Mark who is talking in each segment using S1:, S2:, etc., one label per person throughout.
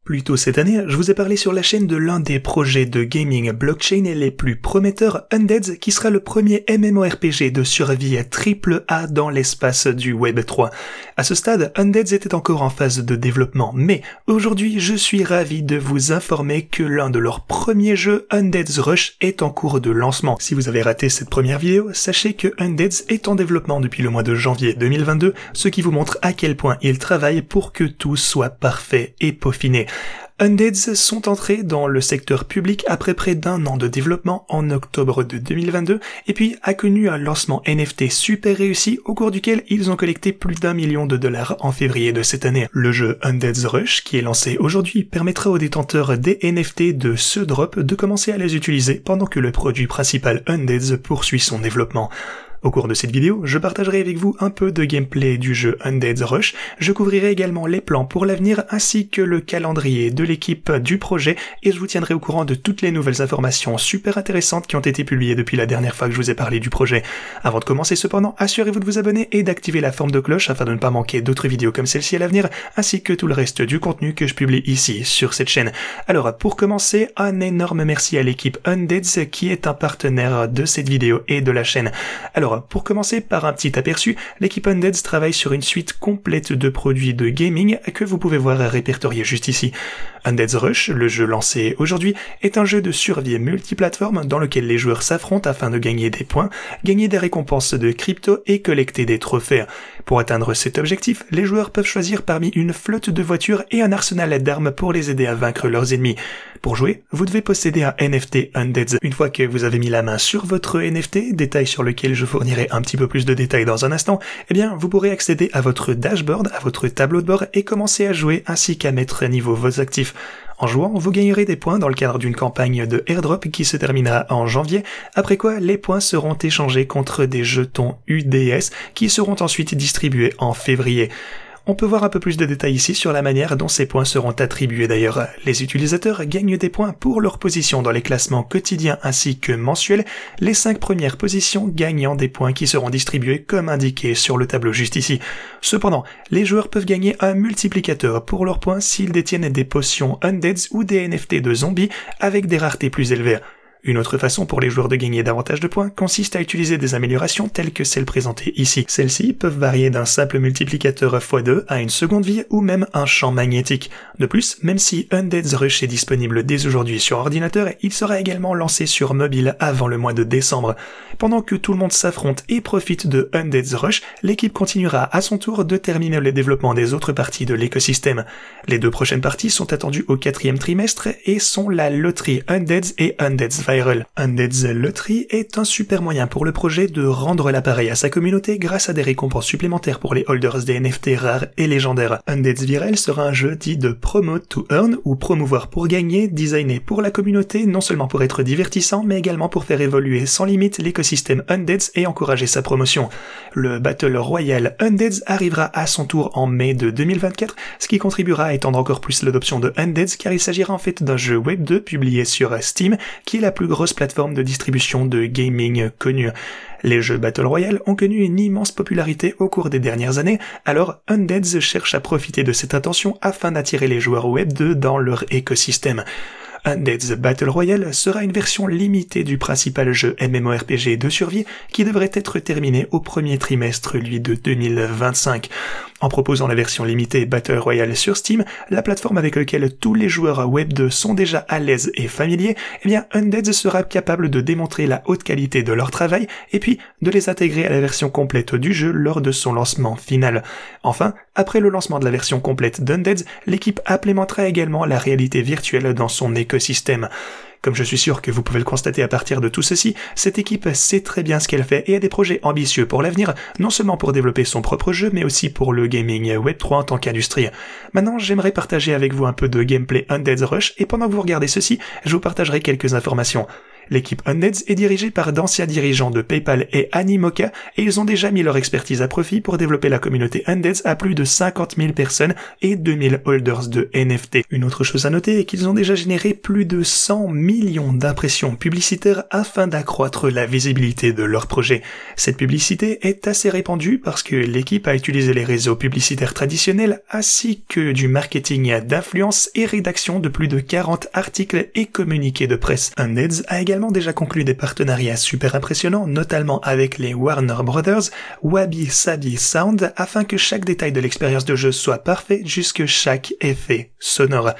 S1: Plus tôt cette année, je vous ai parlé sur la chaîne de l'un des projets de gaming blockchain les plus prometteurs, Undead, qui sera le premier MMORPG de survie AAA dans l'espace du Web 3. À ce stade, Undead était encore en phase de développement, mais aujourd'hui, je suis ravi de vous informer que l'un de leurs premiers jeux, Undead's Rush, est en cours de lancement. Si vous avez raté cette première vidéo, sachez que Undead's est en développement depuis le mois de janvier 2022, ce qui vous montre à quel point ils travaillent pour que tout soit parfait et peaufiné. Undeads sont entrés dans le secteur public après près d'un an de développement en octobre de 2022 et puis a connu un lancement NFT super réussi au cours duquel ils ont collecté plus d'1 million de dollars en février de cette année. Le jeu Undead's Rush, qui est lancé aujourd'hui, permettra aux détenteurs des NFT de ce drop de commencer à les utiliser pendant que le produit principal Undead's poursuit son développement. Au cours de cette vidéo, je partagerai avec vous un peu de gameplay du jeu Undead's Rush, je couvrirai également les plans pour l'avenir ainsi que le calendrier de l'équipe du projet et je vous tiendrai au courant de toutes les nouvelles informations super intéressantes qui ont été publiées depuis la dernière fois que je vous ai parlé du projet. Avant de commencer cependant, assurez-vous de vous abonner et d'activer la forme de cloche afin de ne pas manquer d'autres vidéos comme celle-ci à l'avenir ainsi que tout le reste du contenu que je publie ici sur cette chaîne. Alors pour commencer, un énorme merci à l'équipe Undead's qui est un partenaire de cette vidéo et de la chaîne. Alors pour commencer par un petit aperçu, l'équipe Undead's travaille sur une suite complète de produits de gaming que vous pouvez voir répertoriés juste ici. Undead's Rush, le jeu lancé aujourd'hui, est un jeu de survie multiplateforme dans lequel les joueurs s'affrontent afin de gagner des points, gagner des récompenses de crypto et collecter des trophées. Pour atteindre cet objectif, les joueurs peuvent choisir parmi une flotte de voitures et un arsenal d'armes pour les aider à vaincre leurs ennemis. Pour jouer, vous devez posséder un NFT Undead's. Une fois que vous avez mis la main sur votre NFT, détail sur lequel je fournirai un petit peu plus de détails dans un instant, eh bien vous pourrez accéder à votre dashboard, à votre tableau de bord et commencer à jouer ainsi qu'à mettre à niveau vos actifs. En jouant, vous gagnerez des points dans le cadre d'une campagne de airdrop qui se terminera en janvier, après quoi les points seront échangés contre des jetons UDS qui seront ensuite distribués en février. On peut voir un peu plus de détails ici sur la manière dont ces points seront attribués d'ailleurs. Les utilisateurs gagnent des points pour leur position dans les classements quotidiens ainsi que mensuels, les 5 premières positions gagnant des points qui seront distribués comme indiqué sur le tableau juste ici. Cependant, les joueurs peuvent gagner un multiplicateur pour leurs points s'ils détiennent des potions Undead's ou des NFT de zombies avec des raretés plus élevées. Une autre façon pour les joueurs de gagner davantage de points consiste à utiliser des améliorations telles que celles présentées ici. Celles-ci peuvent varier d'un simple multiplicateur x2 à une seconde vie ou même un champ magnétique. De plus, même si Undead's Rush est disponible dès aujourd'hui sur ordinateur, il sera également lancé sur mobile avant le mois de décembre. Pendant que tout le monde s'affronte et profite de Undead's Rush, l'équipe continuera à son tour de terminer le développement des autres parties de l'écosystème. Les 2 prochaines parties sont attendues au 4e trimestre et sont la loterie Undead's et Undead's Viral. Undead's Lottery est un super moyen pour le projet de rendre l'appareil à sa communauté grâce à des récompenses supplémentaires pour les holders des NFT rares et légendaires. Undead's Viral sera un jeu dit de promote to earn ou promouvoir pour gagner, designé pour la communauté non seulement pour être divertissant mais également pour faire évoluer sans limite l'écosystème Undead's et encourager sa promotion. Le Battle Royale Undead's arrivera à son tour en mai de 2024, ce qui contribuera à étendre encore plus l'adoption de Undead's car il s'agira en fait d'un jeu Web 2 publié sur Steam qui est la plus grosse plateforme de distribution de gaming connue. Les jeux Battle Royale ont connu une immense popularité au cours des dernières années, alors Undead's cherche à profiter de cette attention afin d'attirer les joueurs Web 2 dans leur écosystème. Undead's Battle Royale sera une version limitée du principal jeu MMORPG de survie qui devrait être terminé au premier trimestre, lui, de 2025. En proposant la version limitée Battle Royale sur Steam, la plateforme avec laquelle tous les joueurs Web 2 sont déjà à l'aise et familiers, eh bien Undead sera capable de démontrer la haute qualité de leur travail et puis de les intégrer à la version complète du jeu lors de son lancement final. Enfin, après le lancement de la version complète d'Undead, l'équipe implémentera également la réalité virtuelle dans son écosystème. Comme je suis sûr que vous pouvez le constater à partir de tout ceci, cette équipe sait très bien ce qu'elle fait et a des projets ambitieux pour l'avenir, non seulement pour développer son propre jeu, mais aussi pour le gaming Web3 en tant qu'industrie. Maintenant, j'aimerais partager avec vous un peu de gameplay Undead's Rush, et pendant que vous regardez ceci, je vous partagerai quelques informations. L'équipe Undeads est dirigée par d'anciens dirigeants de PayPal et Animoca et ils ont déjà mis leur expertise à profit pour développer la communauté Undeads à plus de 50 000 personnes et 2000 holders de NFT. Une autre chose à noter est qu'ils ont déjà généré plus de 100 millions d'impressions publicitaires afin d'accroître la visibilité de leur projet. Cette publicité est assez répandue parce que l'équipe a utilisé les réseaux publicitaires traditionnels ainsi que du marketing d'influence et rédaction de plus de 40 articles et communiqués de presse. Undeads a également déjà conclu des partenariats super impressionnants, notamment avec les Warner Brothers, Wabi Sabi Sound, afin que chaque détail de l'expérience de jeu soit parfait jusque chaque effet sonore.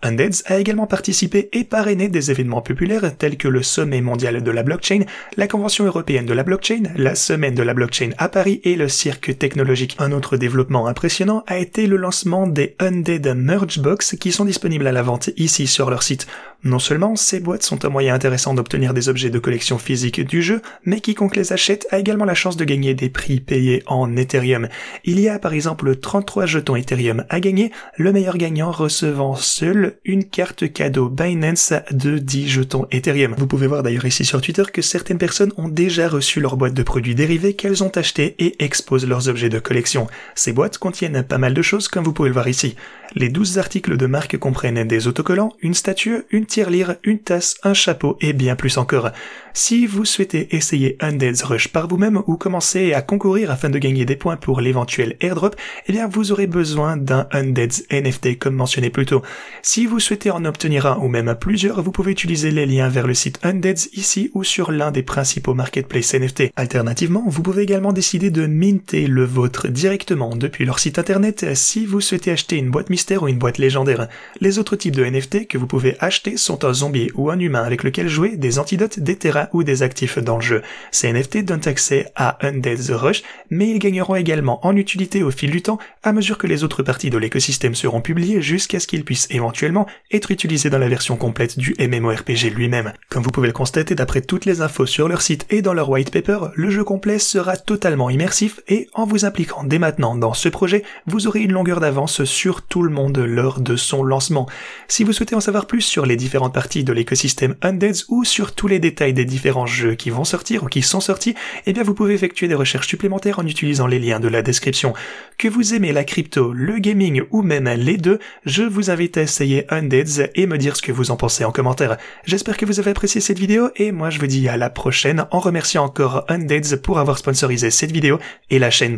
S1: Undeads a également participé et parrainé des événements populaires tels que le Sommet mondial de la blockchain, la Convention européenne de la blockchain, la Semaine de la blockchain à Paris et le Cirque technologique. Un autre développement impressionnant a été le lancement des Undead Merge Box qui sont disponibles à la vente ici sur leur site. Non seulement ces boîtes sont un moyen intéressant d'obtenir des objets de collection physique du jeu, mais quiconque les achète a également la chance de gagner des prix payés en Ethereum. Il y a par exemple 33 jetons Ethereum à gagner, le meilleur gagnant recevant seul une carte cadeau Binance de 10 jetons Ethereum. Vous pouvez voir d'ailleurs ici sur Twitter que certaines personnes ont déjà reçu leur boîte de produits dérivés qu'elles ont achetés et exposent leurs objets de collection. Ces boîtes contiennent pas mal de choses comme vous pouvez le voir ici. Les 12 articles de marque comprennent des autocollants, une statue, une tirelire, une tasse, un chapeau et bien plus encore. Si vous souhaitez essayer Undeads Rush par vous-même ou commencer à concourir afin de gagner des points pour l'éventuel airdrop, eh bien vous aurez besoin d'un Undeads NFT comme mentionné plus tôt. Si vous souhaitez en obtenir un ou même plusieurs, vous pouvez utiliser les liens vers le site Undeads ici ou sur l'un des principaux marketplaces NFT. Alternativement, vous pouvez également décider de minter le vôtre directement depuis leur site internet si vous souhaitez acheter une boîte mystère ou une boîte légendaire. Les autres types de NFT que vous pouvez acheter sont un zombie ou un humain avec lequel jouer, des antidotes, des terrains ou des actifs dans le jeu. Ces NFT donnent accès à Undeads Rush, mais ils gagneront également en utilité au fil du temps à mesure que les autres parties de l'écosystème seront publiées jusqu'à ce qu'ils puissent éventuellement être utilisés dans la version complète du MMORPG lui-même. Comme vous pouvez le constater d'après toutes les infos sur leur site et dans leur white paper, le jeu complet sera totalement immersif et en vous impliquant dès maintenant dans ce projet, vous aurez une longueur d'avance sur tout le monde lors de son lancement. Si vous souhaitez en savoir plus sur les différentes parties de l'écosystème Undeads ou sur tous les détails des différents jeux qui vont sortir ou qui sont sortis, eh bien vous pouvez effectuer des recherches supplémentaires en utilisant les liens de la description. Que vous aimez la crypto, le gaming ou même les deux, je vous invite à essayer Undeads et me dire ce que vous en pensez en commentaire. J'espère que vous avez apprécié cette vidéo et moi je vous dis à la prochaine en remerciant encore Undeads pour avoir sponsorisé cette vidéo et la chaîne.